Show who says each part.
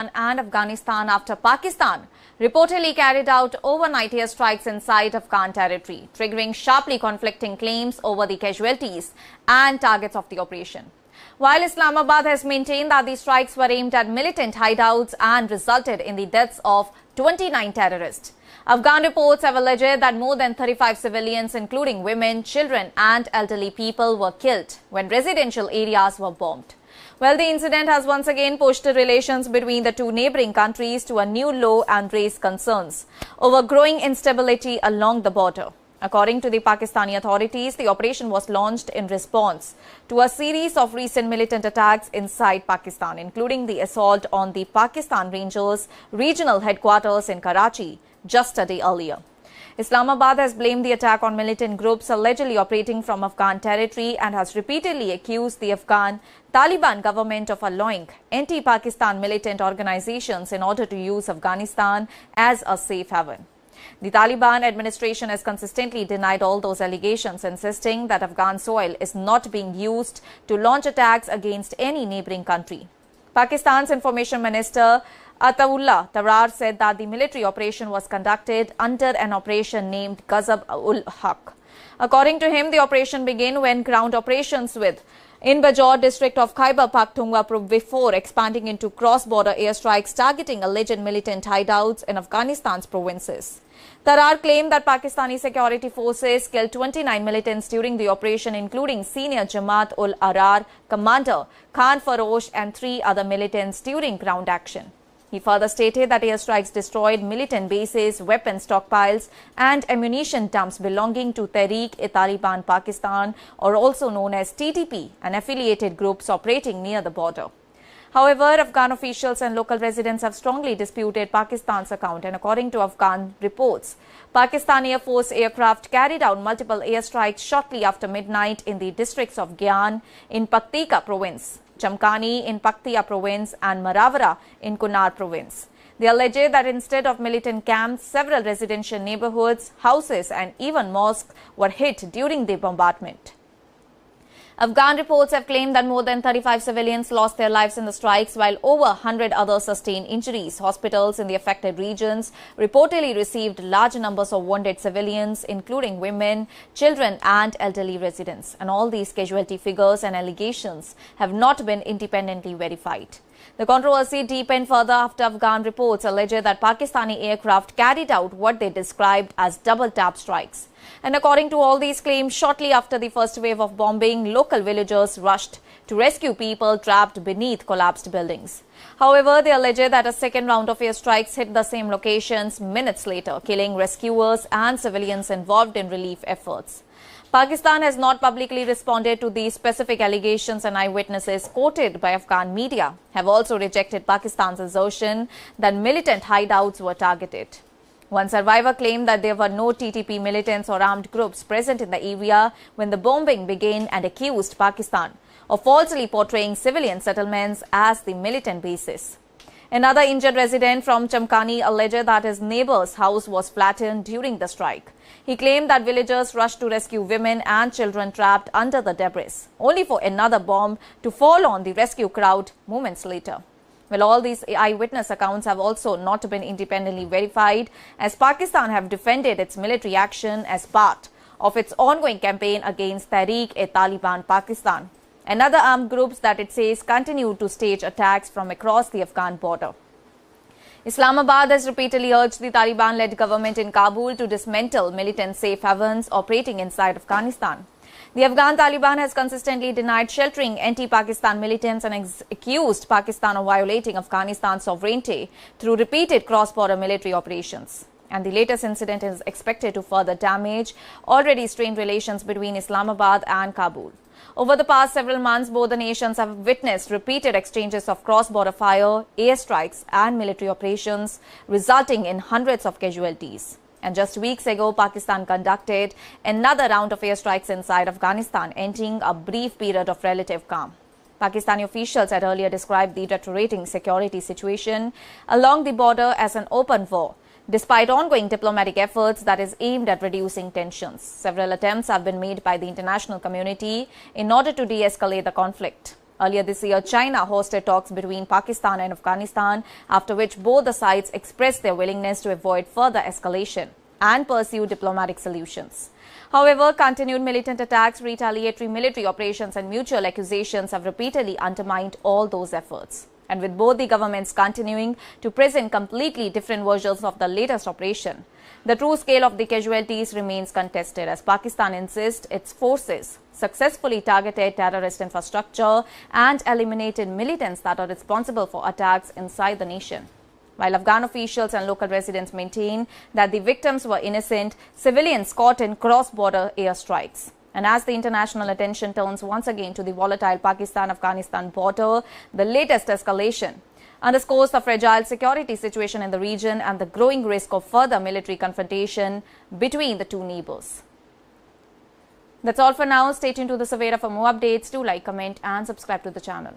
Speaker 1: and Afghanistan after Pakistan reportedly carried out overnight airstrikes inside Afghan territory, triggering sharply conflicting claims over the casualties and targets of the operation. While Islamabad has maintained that the strikes were aimed at militant hideouts and resulted in the deaths of 29 terrorists, Afghan reports have alleged that more than 35 civilians, including women, children and elderly people, were killed when residential areas were bombed. Well, the incident has once again pushed relations between the two neighboring countries to a new low and raised concerns over growing instability along the border. According to the Pakistani authorities, the operation was launched in response to a series of recent militant attacks inside Pakistan, including the assault on the Pakistan Rangers regional headquarters in Karachi just a day earlier. Islamabad has blamed the attack on militant groups allegedly operating from Afghan territory and has repeatedly accused the Afghan Taliban government of allowing anti-Pakistan militant organizations in order to use Afghanistan as a safe haven. The Taliban administration has consistently denied all those allegations, insisting that Afghan soil is not being used to launch attacks against any neighboring country. Pakistan's Information Minister Ataullah Tarar said that the military operation was conducted under an operation named Ghazab-ul-Haq. According to him, the operation began when ground operations in Bajaur district of Khyber Pakhtunkhwa before expanding into cross-border airstrikes targeting alleged militant hideouts in Afghanistan's provinces. Tarar claimed that Pakistani security forces killed 29 militants during the operation, including senior Jamaat-ul-Ahrar commander Khan Farosh and 3 other militants during ground action. He further stated that airstrikes destroyed militant bases, weapon stockpiles and ammunition dumps belonging to Tehreek-e-Taliban Pakistan, or also known as TTP, and affiliated groups operating near the border. However, Afghan officials and local residents have strongly disputed Pakistan's account, and according to Afghan reports, Pakistan Air Force aircraft carried out multiple airstrikes shortly after midnight in the districts of Gyan in Paktika province, Chamkani in Paktia province and Marawara in Kunar province. They allege that instead of militant camps, several residential neighborhoods, houses and even mosques were hit during the bombardment. Afghan reports have claimed that more than 35 civilians lost their lives in the strikes, while over 100 others sustained injuries. Hospitals in the affected regions reportedly received large numbers of wounded civilians, including women, children and elderly residents. And all these casualty figures and allegations have not been independently verified. The controversy deepened further after Afghan reports alleged that Pakistani aircraft carried out what they described as double-tap strikes. And according to all these claims, shortly after the first wave of bombing, local villagers rushed to rescue people trapped beneath collapsed buildings. However, they allege that a second round of airstrikes hit the same locations minutes later, killing rescuers and civilians involved in relief efforts. Pakistan has not publicly responded to these specific allegations, and eyewitnesses quoted by Afghan media have also rejected Pakistan's assertion that militant hideouts were targeted. One survivor claimed that there were no TTP militants or armed groups present in the area when the bombing began and accused Pakistan of falsely portraying civilian settlements as the militant bases. Another injured resident from Chamkani alleged that his neighbor's house was flattened during the strike. He claimed that villagers rushed to rescue women and children trapped under the debris, only for another bomb to fall on the rescue crowd moments later. Well, all these eyewitness accounts have also not been independently verified, as Pakistan have defended its military action as part of its ongoing campaign against Tehreek-e-Taliban Pakistan and other armed groups that it says continue to stage attacks from across the Afghan border. Islamabad has repeatedly urged the Taliban-led government in Kabul to dismantle militant safe havens operating inside Afghanistan. The Afghan Taliban has consistently denied sheltering anti-Pakistan militants and accused Pakistan of violating Afghanistan's sovereignty through repeated cross-border military operations. And the latest incident is expected to further damage already strained relations between Islamabad and Kabul. Over the past several months, both the nations have witnessed repeated exchanges of cross-border fire, airstrikes and military operations, resulting in hundreds of casualties. And just weeks ago, Pakistan conducted another round of airstrikes inside Afghanistan, ending a brief period of relative calm. Pakistani officials had earlier described the deteriorating security situation along the border as an open war, despite ongoing diplomatic efforts that is aimed at reducing tensions. Several attempts have been made by the international community in order to de-escalate the conflict. Earlier this year, China hosted talks between Pakistan and Afghanistan, after which both the sides expressed their willingness to avoid further escalation and pursue diplomatic solutions. However, continued militant attacks, retaliatory military operations and mutual accusations have repeatedly undermined all those efforts. And with both the governments continuing to present completely different versions of the latest operation, the true scale of the casualties remains contested as Pakistan insists its forces successfully targeted terrorist infrastructure and eliminated militants that are responsible for attacks inside the nation. While Afghan officials and local residents maintain that the victims were innocent civilians caught in cross-border airstrikes. And as the international attention turns once again to the volatile Pakistan-Afghanistan border, the latest escalation underscores the fragile security situation in the region and the growing risk of further military confrontation between the two neighbors. That's all for now. Stay tuned to the Savera for more updates. Do like, comment and subscribe to the channel.